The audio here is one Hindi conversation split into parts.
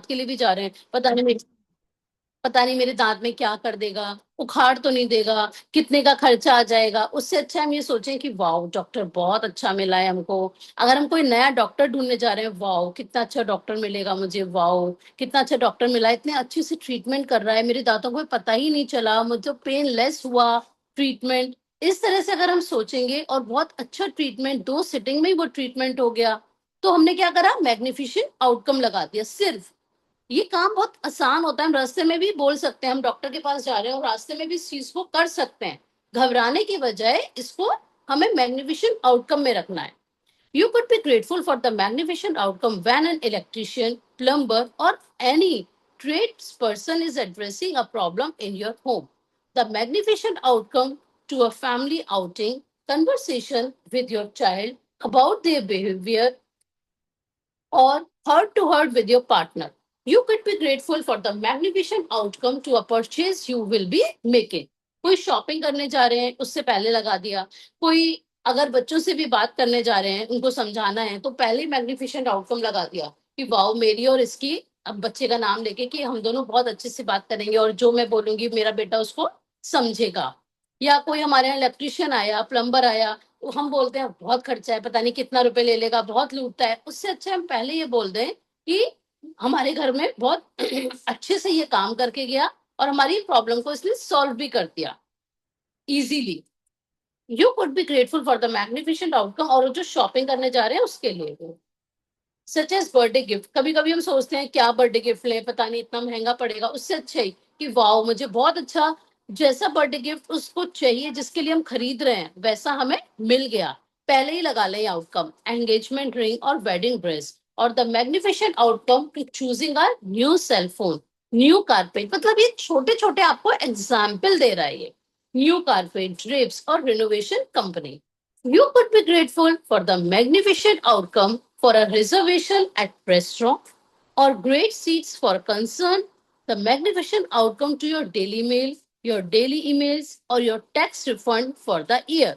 दांत के लिए भी जा रहे हैं, पता नहीं मेरे दांत में क्या कर देगा, उखाड़ तो नहीं देगा, कितने का खर्चा आ जाएगा। उससे अच्छा हम ये सोचें कि वाओ डॉक्टर बहुत अच्छा मिला है हमको। अगर हम कोई नया डॉक्टर ढूंढने जा रहे हैं, वाओ कितना अच्छा डॉक्टर मिलेगा मुझे, वाओ कितना अच्छा डॉक्टर मिला है, इतने अच्छे से ट्रीटमेंट कर रहा है, मेरे दांतों को पता ही नहीं चला, मुझे पेन लेस हुआ ट्रीटमेंट। इस तरह से अगर हम सोचेंगे और बहुत अच्छा ट्रीटमेंट, 2 सिटिंग में ही वो ट्रीटमेंट हो गया, तो हमने क्या करा, मैग्निफिशेंट आउटकम लगा दिया सिर्फ। ये काम बहुत आसान होता है, हम रास्ते में भी बोल सकते हैं, हम डॉक्टर के पास जा रहे हैं और रास्ते में भी इस चीज को कर सकते हैं। घबराने की बजाय इसको हमें मैग्निफिशेंट आउटकम में रखना है। You could be grateful for the magnificent outcome when an electrician, plumber, or any tradesperson is addressing a problem in your home. The magnificent outcome to a family outing, conversation with your child about their behavior, or heart to heart with your partner. You could be grateful for the magnificent outcome to a purchase you will be making. कोई शॉपिंग करने जा रहे हैं, उससे पहले लगा दिया। कोई अगर बच्चों से भी बात करने जा रहे हैं, उनको समझाना है, तो पहले मैग्निफिशेंट आउटकम लगा दिया कि वाओ मेरी और इसकी, अब बच्चे का नाम लेके कि हम दोनों बहुत अच्छे से बात करेंगे और जो मैं बोलूंगी मेरा बेटा उसको समझेगा। या कोई हमारे यहाँ इलेक्ट्रिशियन आया, प्लम्बर आया, तो हम बोलते हैं बहुत खर्चा है, पता नहीं कितना रुपए ले लेगा, बहुत लूटता है। उससे अच्छा हम पहले ये बोल दें कि हमारे घर में बहुत अच्छे से ये काम करके गया और हमारी प्रॉब्लम को इसने सॉल्व भी कर दिया easily. You could be grateful for the magnificent outcome, और जो शॉपिंग करने जा रहे हैं उसके लिए भी। सच एज बर्थडे गिफ्ट, कभी कभी हम सोचते हैं क्या बर्थडे गिफ्ट लें, पता नहीं इतना महंगा पड़ेगा। उससे अच्छा ही कि वाओ मुझे बहुत अच्छा, जैसा बर्थडे गिफ्ट उसको चाहिए, जिसके लिए हम खरीद रहे हैं वैसा हमें मिल गया, पहले ही लगा लें आउटकम, एंगेजमेंट रिंग और वेडिंग ड्रेस। और the magnificent outcome to choosing a new cell phone, new carpet. मतलब ये छोटे छोटे आपको एग्जाम्पल दे रहा है ये, न्यू कारपेट, ड्रिप्स और renovation company. You could be grateful for the magnificent outcome for a reservation at restaurant or great seats for concern, the magnificent outcome to your daily mail, your daily emails, or your tax refund for the year.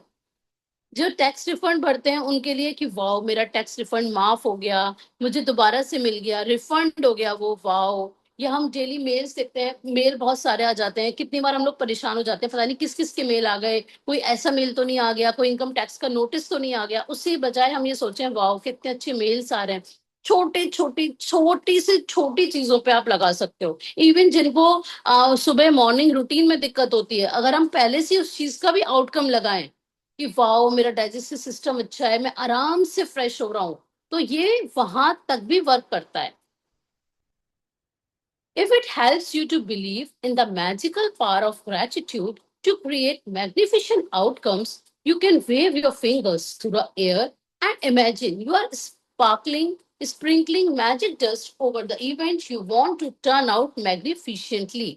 जो टैक्स रिफंड भरते हैं उनके लिए कि वाओ मेरा टैक्स रिफंड माफ हो गया, मुझे दोबारा से मिल गया, रिफंड हो गया वो, वाओ। या हम डेली मेल्स देखते हैं, मेल बहुत सारे आ जाते हैं, कितनी बार हम लोग परेशान हो जाते हैं, पता नहीं किस किस के मेल आ गए, कोई ऐसा मेल तो नहीं आ गया, कोई इनकम टैक्स का नोटिस तो नहीं आ गया। उससे बजाय हम ये सोचें वाओ कितने अच्छे मेल्स आ रहे हैं। छोटे छोटी छोटी से छोटी चीजों पे आप लगा सकते हो। इवन जिनको सुबह मॉर्निंग रूटीन में दिक्कत होती है, अगर हम पहले से उस चीज का भी आउटकम लगाएं कि वाओ मेरा डाइजेस्टिव सिस्टम अच्छा है, मैं आराम से फ्रेश हो रहा हूं, तो ये वहां तक भी वर्क करता है। If it helps you to believe in the magical power of gratitude to create magnificent outcomes, you can wave your fingers through the air and imagine you are sprinkling magic dust over the event you want to turn out magnificently.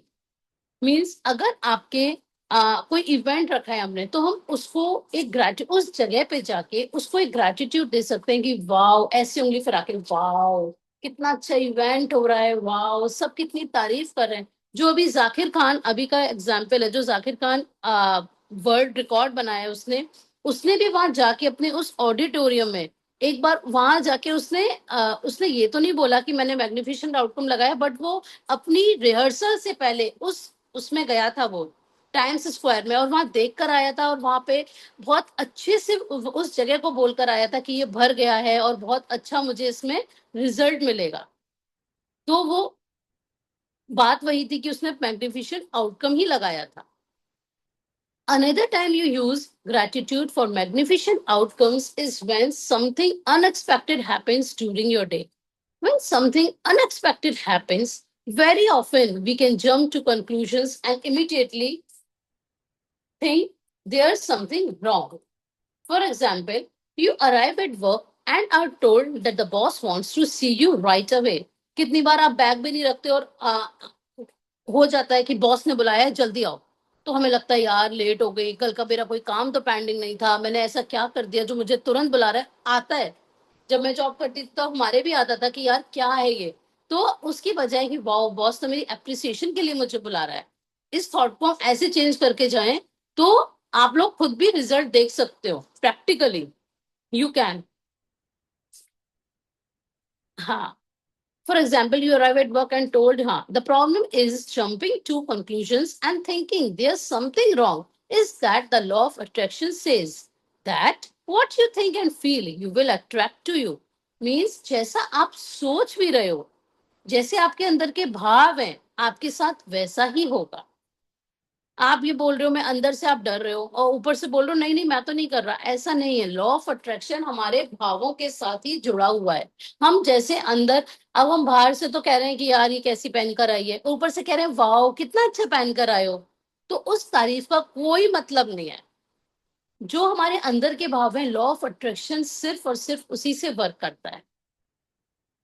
Means अगर आपके कोई इवेंट रखा है हमने, तो हम उसको एक ग्रेटि उस जगह पे जाके उसको एक ग्रेटिट्यूड दे सकते हैं कि वाओ, ऐसे उंगली फिरा के वाओ कितना अच्छा इवेंट हो रहा है, वाओ सब कितनी तारीफ कर रहे हैं। जो अभी जाकिर खान अभी का एग्जाम्पल है, जो जाकिर खान वर्ल्ड रिकॉर्ड बनाया है उसने, उसने भी वहां जाके अपने उस ऑडिटोरियम में एक बार वहां जाके उसने ये तो नहीं बोला कि मैंने मैग्निफिशेंट आउटकम लगाया, बट वो अपनी रिहर्सल से पहले उसमें गया था वो टाइम्स स्क्वायर में, और वहां देख कर आया था, और वहां पे बहुत अच्छे से उस जगह को बोलकर आया था कि ये भर गया है और बहुत अच्छा मुझे इसमें रिजल्ट मिलेगा। तो वो बात वही थी कि उसने मैग्निफिशेंट आउटकम ही लगाया था। Another time you use gratitude for magnificent outcomes is when something unexpected happens during your day. When something unexpected happens, very often we can jump to conclusions and immediately think there's something wrong. For example, you arrive at work and are told that the boss wants to see you right away. कितनी बार आप बैग भी नहीं रखते और हो जाता है कि बॉस ने बुलाया है जल्दी आओ, तो हमें लगता है यार लेट हो गई, कल का मेरा कोई काम तो पेंडिंग नहीं था, मैंने ऐसा क्या कर दिया जो मुझे तुरंत बुला रहा है। आता है, जब मैं जॉब करती थी तो हमारे भी आता था कि यार क्या है ये। तो उसकी बजाय कि वाओ बॉस तो मेरी अप्रिसिएशन के लिए मुझे बुला रहा है, इस थॉट को हम ऐसे चेंज करके जाएं, तो आप लोग खुद भी रिजल्ट देख सकते हो प्रैक्टिकली। You can. हाँ, For example, you arrive at work and told, huh, the problem is jumping to conclusions and thinking there's something wrong. Is that the law of attraction says that what you think and feel, you will attract to you. Means जैसा आप सोच भी रहे हो, जैसे आपके अंदर के भाव हैं, आपके साथ वैसा ही होगा। आप ये बोल रहे हो मैं अंदर से आप डर रहे हो और ऊपर से बोल रहे हो नहीं नहीं मैं तो नहीं कर रहा, ऐसा नहीं है। लॉ ऑफ अट्रैक्शन हमारे भावों के साथ ही जुड़ा हुआ है। हम जैसे अंदर, अब हम बाहर से तो कह रहे हैं कि यार ये कैसी पहन कर आई है, ऊपर से कह रहे हैं वाओ कितना अच्छा पहन कर आए हो, तो उस तारीफ का कोई मतलब नहीं है। जो हमारे अंदर के भाव हैं, लॉ ऑफ अट्रैक्शन सिर्फ और सिर्फ उसी से वर्क करता है।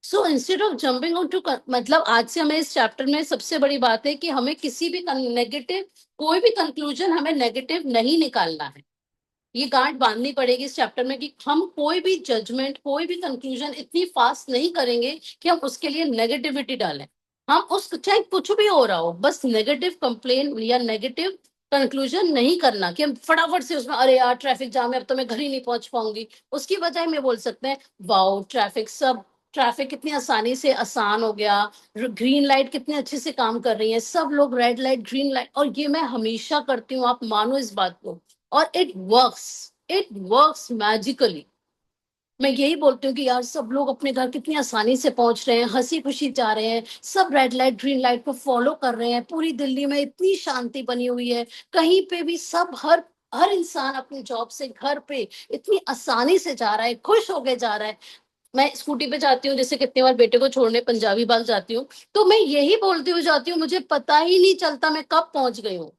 So instead of jumping on to, मतलब आज से हमें इस चैप्टर में सबसे बड़ी बात है कि हमें किसी भी नेगेटिव, कोई भी कंक्लूजन हमें नेगेटिव नहीं निकालना है। ये गांठ बांधनी पड़ेगी इस चैप्टर में कि हम कोई भी जजमेंट, कोई भी कंक्लूजन इतनी फास्ट नहीं करेंगे कि हम उसके लिए नेगेटिविटी डालें। हम उस, चाहे कुछ भी हो रहा हो, बस नेगेटिव कंप्लेन या नेगेटिव कंक्लूजन नहीं करना कि हम फटाफट से उसमें अरे यार ट्रैफिक जाम है अब तो मैं घर ही नहीं पहुंच पाऊंगी। उसकी बजाय में बोल सकते हैं वाओ ट्रैफिक कितनी आसानी से आसान हो गया, ग्रीन लाइट कितने अच्छे से काम कर रही है, सब लोग रेड लाइट ग्रीन लाइट, और ये मैं हमेशा करती हूँ, आप मानो इस बात को। और इट वर्क्स मैजिकली। मैं यही बोलती हूँ कि यार सब लोग अपने घर कितनी आसानी से पहुंच रहे हैं, हंसी खुशी जा रहे हैं, सब रेड लाइट ग्रीन लाइट को फॉलो कर रहे हैं, पूरी दिल्ली में इतनी शांति बनी हुई है, कहीं पे भी सब, हर हर इंसान अपनी जॉब से घर पे इतनी आसानी से जा रहा है, खुश होके जा रहा है। मैं स्कूटी पे जाती हूँ, जैसे कितनी बार बेटे को छोड़ने पंजाबी बाग जाती हूँ, तो मैं यही बोलती हुई जाती हूँ, मुझे पता ही नहीं चलता मैं कब पहुंच गई हूँ।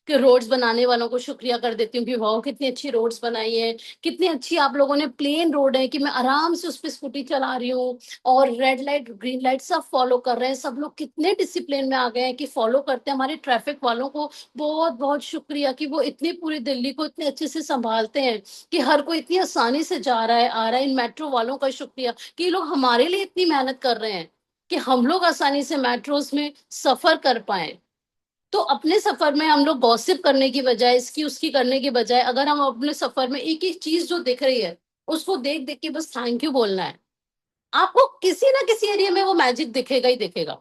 कि रोड्स बनाने वालों को शुक्रिया कर देती हूँ कि वाह कितनी अच्छी रोड्स बनाई है, कितनी अच्छी आप लोगों ने, प्लेन रोड है कि मैं आराम से उस पर स्कूटी चला रही हूँ, और रेड लाइट ग्रीन लाइट सब फॉलो कर रहे हैं, सब लोग कितने डिसिप्लिन में आ गए हैं कि फॉलो करते हैं। हमारे ट्रैफिक वालों को बहुत बहुत शुक्रिया कि वो इतनी पूरी दिल्ली को इतने अच्छे से संभालते हैं कि हर कोई इतनी आसानी से जा रहा है आ रहा है। इन मेट्रो वालों का शुक्रिया कि ये लोग हमारे लिए इतनी मेहनत कर रहे हैं कि हम लोग आसानी से मेट्रोस में सफर कर पाए। तो अपने सफर में हम लोग गॉसिप करने की बजाय, इसकी उसकी करने की बजाय, अगर हम अपने सफर में एक एक चीज जो दिख रही है उसको देख देख के बस थैंक यू बोलना है, आपको किसी ना किसी एरिया में वो मैजिक दिखेगा ही दिखेगा।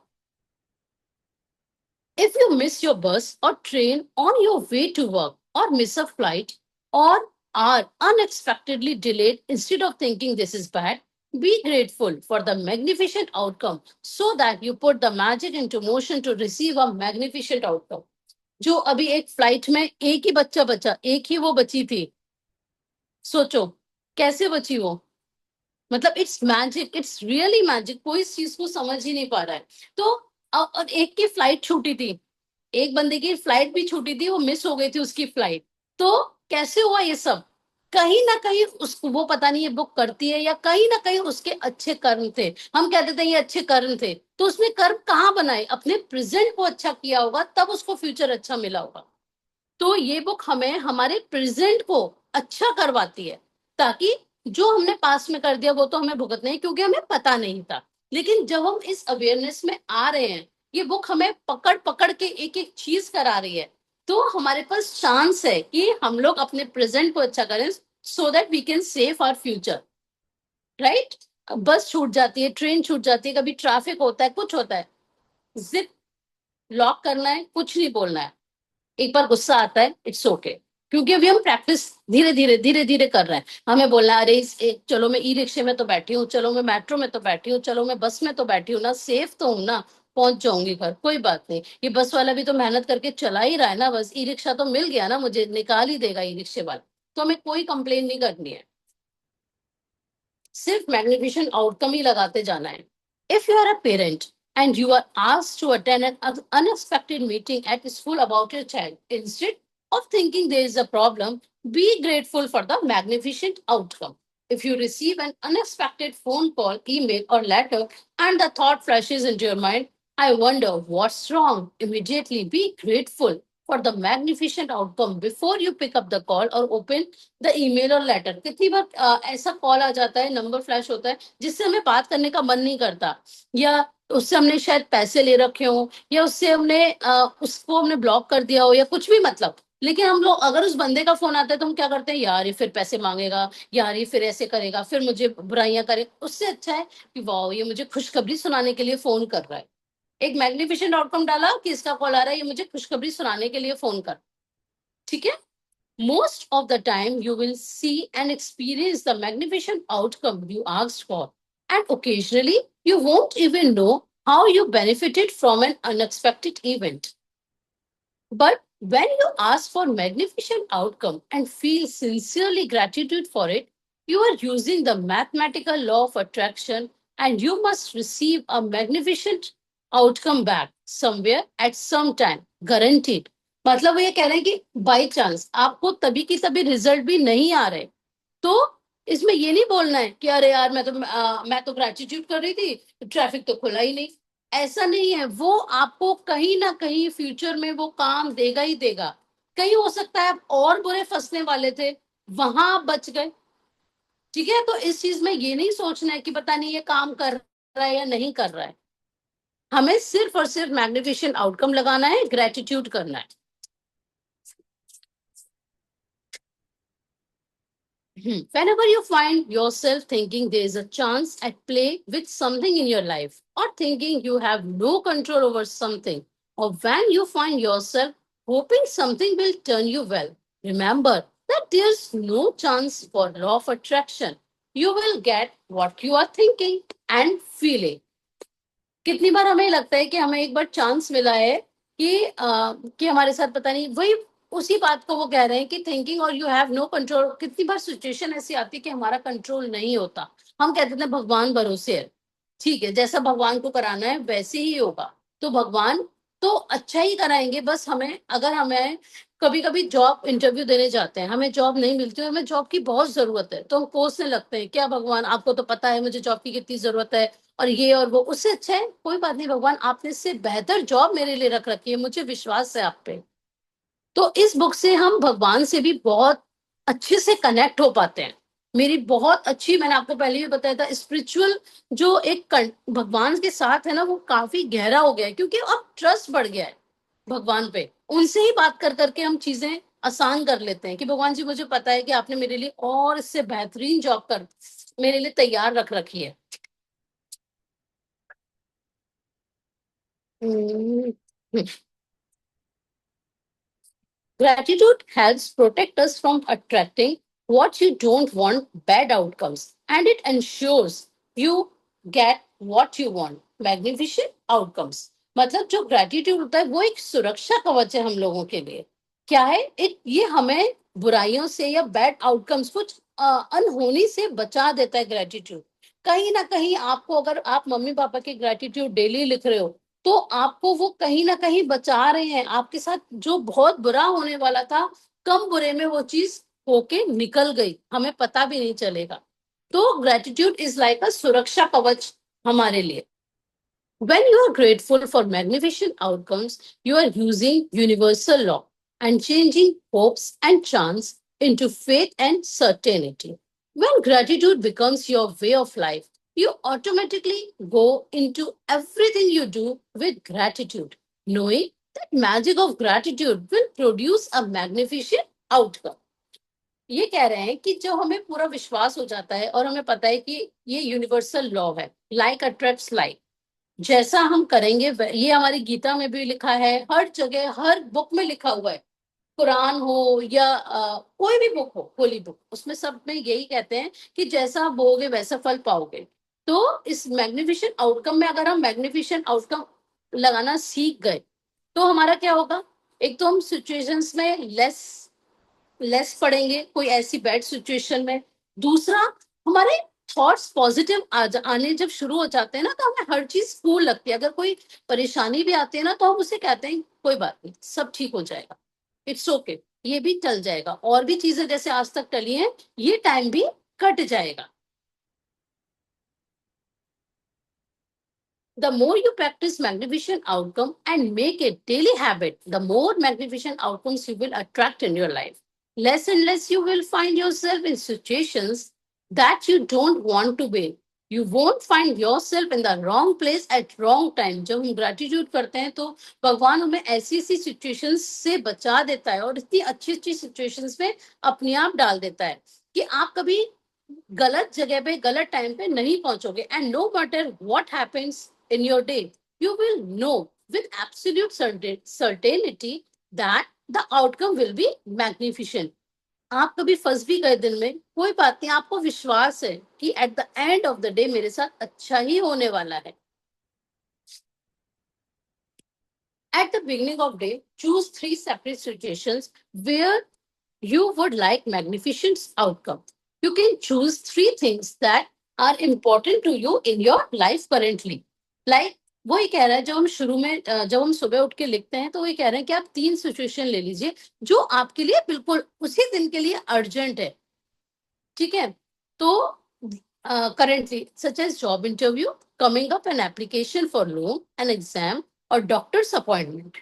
If you miss your bus or train on your way to work, or miss a flight, or are unexpectedly delayed, instead of thinking this is bad, be grateful for the magnificent outcome so that you put the magic into motion to receive a magnificent outcome. जो अभी एक फ्लाइट में एक ही बच्चा बचा, एक ही वो बची थी, सोचो कैसे बची वो। मतलब it's magic, it's really magic, कोई इस चीज को समझ ही नहीं पा रहा है। तो और एक की फ्लाइट छूटी थी, एक बंदे की फ्लाइट भी छूटी थी, वो मिस हो गई थी उसकी फ्लाइट। तो कैसे हुआ ये सब? कहीं ना कहीं उसको, वो पता नहीं ये बुक करती है या कहीं ना कहीं उसके अच्छे कर्म थे। हम कहते थे ये अच्छे कर्म थे, तो उसने कर्म कहाँ बनाए? अपने प्रेजेंट को अच्छा किया होगा, तब उसको फ्यूचर अच्छा मिला होगा। तो ये बुक हमें हमारे प्रेजेंट को अच्छा करवाती है, ताकि जो हमने पास्ट में कर दिया वो तो हमें भुगतना है क्योंकि हमें पता नहीं था। लेकिन जब हम इस अवेयरनेस में आ रहे हैं, ये बुक हमें पकड़ पकड़ के एक एक चीज करा रही है, तो हमारे पास चांस है कि हम लोग अपने प्रेजेंट को अच्छा करें, so that we can save our future. Right? बस छूट जाती है, ट्रेन छूट जाती है, कभी ट्रैफिक होता है, कुछ होता है, जिप लॉक करना है, कुछ नहीं बोलना है। एक बार गुस्सा आता है, इट्स ओके, क्योंकि अभी हम प्रैक्टिस धीरे धीरे कर रहे हैं। हमें बोलना है अरे चलो मैं ई रिक्शे में तो बैठी हूँ, चलो मैं मेट्रो में तो बैठी हूँ, चलो मैं बस में तो बैठी हूँ ना, सेफ तो हूँ ना, पहुंच जाऊंगी घर, कोई बात नहीं। ये बस वाला भी तो मेहनत करके चला ही रहा है ना, बस ई रिक्शा तो मिल गया ना, मुझे निकाल ही देगा ई रिक्शे वाला, तो हमें कोई कंप्लेन नहीं करनी है, सिर्फ मैग्निफिकेशन आउटकम ही लगाते जाना है। If you are a parent and you are asked to attend an unexpected meeting at school about your child, instead of thinking there is a problem, be grateful for the magnificent outcome. If you receive an unexpected phone call, email, or letter, and the thought flashes into your mind, I wonder what's wrong, immediately be grateful for the magnificent outcome before you pick up the call or open the email और लेटर। कितनी बार ऐसा कॉल आ जाता है, नंबर फ्लैश होता है जिससे हमें बात करने का मन नहीं करता, या उससे हमने शायद पैसे ले रखे हो, या उससे हमने उसको हमने ब्लॉक कर दिया हो, या कुछ भी, मतलब लेकिन हम लोग अगर उस बंदे का फोन आता है तो हम क्या करते हैं, यार ये फिर पैसे मांगेगा, यार ये फिर ऐसे करेगा, फिर मुझे बुराइयां करे। उससे अच्छा है कि वाह ये मुझे खुशखबरी सुनाने के लिए फोन कर रहा है। एक मैग्निफिसेंट आउटकम डाला कि इसका कॉल आ रहा है, ये मुझे खुशखबरी सुनाने के लिए फोन कर। ठीक है। Most of the time, you will see and experience the magnificent outcome you asked for. And occasionally, you won't even know how you benefited from an unexpected event. But when you ask for magnificent outcome and feel sincerely gratitude for it, you are using the mathematical law of attraction and you must receive a magnificent outcome back somewhere at some time, guaranteed. मतलब वो ये कह रहे हैं कि बाई चांस आपको तभी की तभी रिजल्ट भी नहीं आ रहे, तो इसमें ये नहीं बोलना है कि अरे यार मैं तो ग्रेटिट्यूड कर रही थी, ट्रैफिक तो खुला ही नहीं। ऐसा नहीं है, वो आपको कहीं ना कहीं फ्यूचर में वो काम देगा ही देगा। कहीं हो सकता है आप और बुरे फंसने वाले थे, वहां आप बच गए। ठीक है, तो इस चीज में ये नहीं सोचना है कि पता नहीं ये काम कर रहा है या नहीं कर रहा है। हमें सिर्फ और सिर्फ मैग्निफिसेंट आउटकम लगाना है, ग्रेटिट्यूड करना है। Whenever you find yourself thinking there is a chance at play with something in your life, or thinking you have no control over something, or when you find yourself hoping something will turn you well, remember that there's no chance for law of attraction. You will get what you are thinking and feeling. कितनी बार हमें लगता है कि हमें एक बार चांस मिला है कि हमारे साथ पता नहीं वही उसी बात को वो कह रहे हैं कि थिंकिंग और यू हैव नो कंट्रोल। कितनी बार सिचुएशन ऐसी आती है कि हमारा कंट्रोल नहीं होता, हम कहते थे भगवान भरोसे है। ठीक है, जैसा भगवान को कराना है वैसे ही होगा। तो भगवान तो अच्छा ही कराएंगे, बस हमें अगर हमें कभी कभी जॉब इंटरव्यू देने जाते हैं, हमें जॉब नहीं मिलती है, हमें जॉब की बहुत जरूरत है, तो हम कोसने लगते हैं क्या भगवान आपको तो पता है मुझे जॉब की कितनी जरूरत है, और ये और वो। उससे अच्छा है कोई बात नहीं भगवान, आपने इससे बेहतर जॉब मेरे लिए रख रखी है, मुझे विश्वास है आप पे। तो इस बुक से हम भगवान से भी बहुत अच्छे से कनेक्ट हो पाते हैं। मेरी बहुत अच्छी, मैंने आपको पहले भी बताया था, स्पिरिचुअल जो भगवान के साथ है ना, वो काफी गहरा हो गया है, क्योंकि अब ट्रस्ट बढ़ गया है भगवान पे। उनसे ही बात कर करके हम चीजें आसान कर लेते हैं कि भगवान जी मुझे पता है कि आपने मेरे लिए और इससे बेहतरीन जॉब कर मेरे लिए तैयार रख रखी है। हम्म, Gratitude helps protect us from attracting what you don't want, bad outcomes, and it ensures you get what you want, magnificent outcomes. मतलब जो ग्रेटिट्यूड होता है वो एक सुरक्षा कवच है हम लोगों के लिए। क्या है ये हमें बुराइयों से या बैड आउटकम्स, कुछ अनहोनी से बचा देता है ग्रेटिट्यूड। कहीं ना कहीं आपको, अगर आप मम्मी पापा के ग्रेटिट्यूड डेली लिख रहे हो, तो आपको वो कहीं ना कहीं बचा रहे हैं। आपके साथ जो बहुत बुरा होने वाला था, कम बुरे में वो चीज होके निकल गई, हमें पता भी नहीं चलेगा। तो ग्रेटिट्यूड इज लाइक अ सुरक्षा कवच हमारे लिए। When you are grateful for magnificent outcomes, you are using universal law and changing hopes and chance into faith and certainty. When gratitude becomes your way of life, you automatically go into everything you do with gratitude, knowing that magic of gratitude will produce a magnificent outcome. ये कह रहे हैं कि जो हमें पूरा विश्वास हो जाता है और हमें पता है कि ये यूनिवर्सल लॉ है, लाइक अट्रैक्ट्स लाइक। जैसा हम करेंगे ये हमारी गीता में भी लिखा है, हर जगह हर बुक में लिखा हुआ है। कुरान हो या कोई भी बुक हो, होली बुक, उसमें सब में यही कहते हैं कि जैसा आप बोओगे वैसा फल पाओगे। तो इस मैग्निफिसेंट आउटकम में अगर हम मैग्निफिसेंट आउटकम लगाना सीख गए, तो हमारा क्या होगा, एक तो हम सिचुएशंस में लेस लेस पड़ेंगे कोई ऐसी बैड सिचुएशन में। दूसरा, हमारे थॉट्स पॉजिटिव आने जब शुरू हो जाते हैं ना, तो हमें हर चीज कूल लगती है। अगर कोई परेशानी भी आती है ना, तो हम उसे कहते हैं कोई बात नहीं, सब ठीक हो जाएगा, इट्स ओके, ये भी टल जाएगा, और भी चीजें जैसे आज तक टली हैं, ये टाइम भी कट जाएगा। The more you practice magnificent outcome and make it daily habit, the more magnificent outcomes you will attract in your life. Less and less you will find yourself in situations that you don't want to be. You won't find your self in the wrong place at wrong time. जब हम ग्रेटिट्यूड करते हैं तो भगवान हमें ऐसी ऐसी सिचुएशंस से बचा देता है और इतनी अच्छी अच्छी सिचुएशंस में अपने आप डाल देता है कि आप कभी गलत जगह पे गलत टाइम पे नहीं पहुंचोगे। And no matter what happens in your day, you will know with absolute certainty that the outcome will be magnificent. आप कभी फंस भी गए दिन में, कोई बात नहीं, आपको विश्वास है कि at the end of the day मेरे साथ अच्छा ही होने वाला है। At the beginning of day, choose 3 separate situations where you would like magnificent outcome. You can choose 3 things that are important to you in your life currently. Like वही कह रहा है, जब हम शुरू में जब हम सुबह उठ के लिखते हैं तो वही कह रहे हैं कि आप 3 सिचुएशन ले लीजिए जो आपके लिए बिल्कुल उसी दिन के लिए अर्जेंट है। ठीक है, तो currently such as job interview, coming up an application for loan, an exam or doctor's appointment.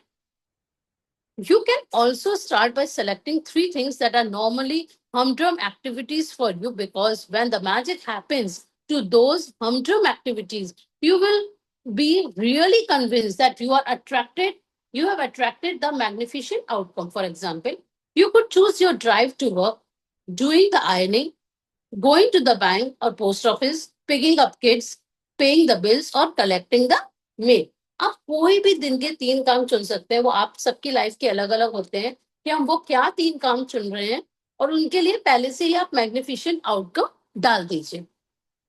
You can also start by selecting 3 things that are normally humdrum activities for you, because when the magic happens to those humdrum activities, you will be really convinced that you have attracted the magnificent outcome. For example, you could choose your drive to work, doing the ironing, going to the bank or post office, picking up kids, paying the bills or collecting the mail. आप कोई भी दिन के 3 काम चुन सकते हैं, वो आप सबकी लाइफ के अलग अलग होते हैं कि हम वो क्या 3 काम चुन रहे हैं, और उनके लिए पहले से ही आप मैग्निफिसेंट आउटकम डाल दीजिए।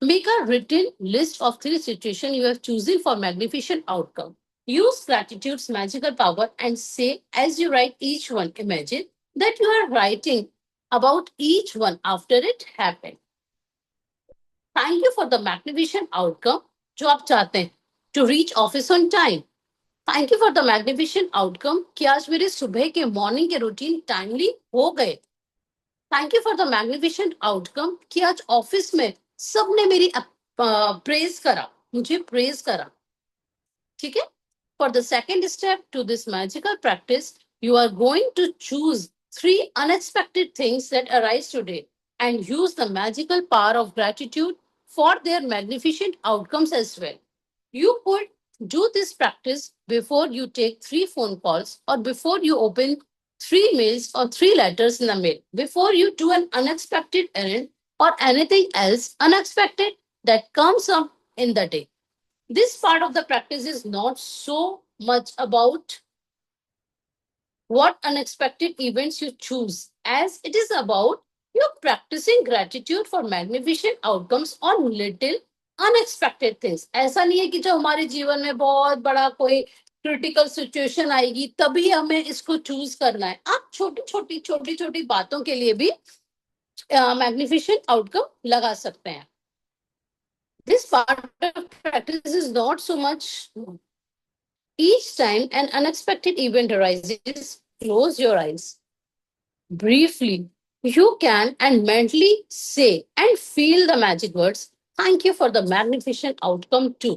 Make a written list of 3 situations you are choosing for magnificent outcome. Use gratitude's magical power and say, as you write each one, imagine that you are writing about each one after it happened. Thank you for the magnificent outcome जो आप चाहते हैं. To reach office on time. Thank you for the magnificent outcome कि आज मेरे सुबह के मॉर्निंग के रूटीन टाइमली हो गए. Thank you for the magnificent outcome कि आज ऑफिस में सबने मेरी प्रेज करा, मुझे प्रेज करा. ठीक है, for the second step to this magical practice, you are going to choose 3 unexpected things that arise today and use the magical power of gratitude for their magnificent outcomes as well. You could do this practice before you take 3 phone calls or before you open 3 mails or 3 letters in the mail, before you do an unexpected errand or anything else unexpected that comes up in the day. This part of the practice is not so much about what unexpected events you choose, as it is about you practicing gratitude for magnificent outcomes on little unexpected things. ऐसा नहीं है कि जब हमारे जीवन में बहुत बड़ा कोई क्रिटिकल सिचुएशन आएगी तभी हमें इसको चूज करना है. आप छोटी छोटी बातों के लिए भी मैग्निफिसेंट आउटकम लगा सकते हैं. This part of practice is not so much. Each time an unexpected event arises, close your eyes. Briefly, you can and mentally say and feel the magic words, thank you for the magnificent outcome too.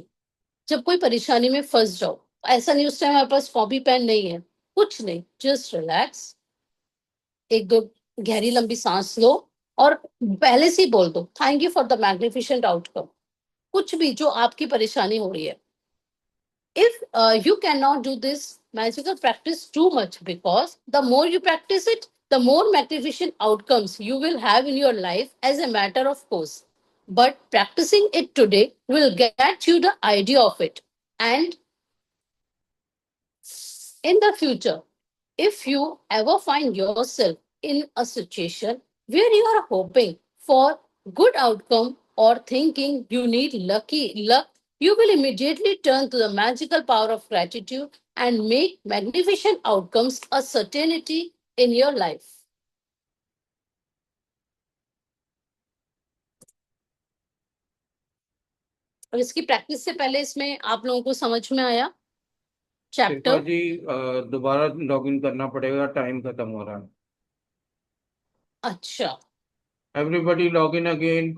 जब कोई परेशानी में फंस जाओ, ऐसा नहीं उस टाइम हमारे पास कॉपी पेन नहीं है, कुछ नहीं, जस्ट रिलैक्स, 1-2 गहरी लंबी सांस लो और पहले से ही बोल दो, thank you for the magnificent outcome. कुछ भी जो आपकी परेशानी हो रही है. If you cannot do this magical practice too much, because the more you practice it, the more magnificent outcomes you will have in your life as a matter of course. But practicing it today will get you the idea of it. And in the future, if you ever find yourself in a situation where you are hoping for good outcome or thinking you need luck, you will immediately turn to the magical power of gratitude and make magnificent outcomes a certainty in your life. और इसकी प्रैक्टिस से पहले इसमें आप लोगों को समझ में आया शिल्पा चैप्टर? जी, दोबारा लॉगिन करना पड़ेगा, टाइम खत्म हो रहा है. अच्छा, एवरीबॉडी लॉग इन अगेन.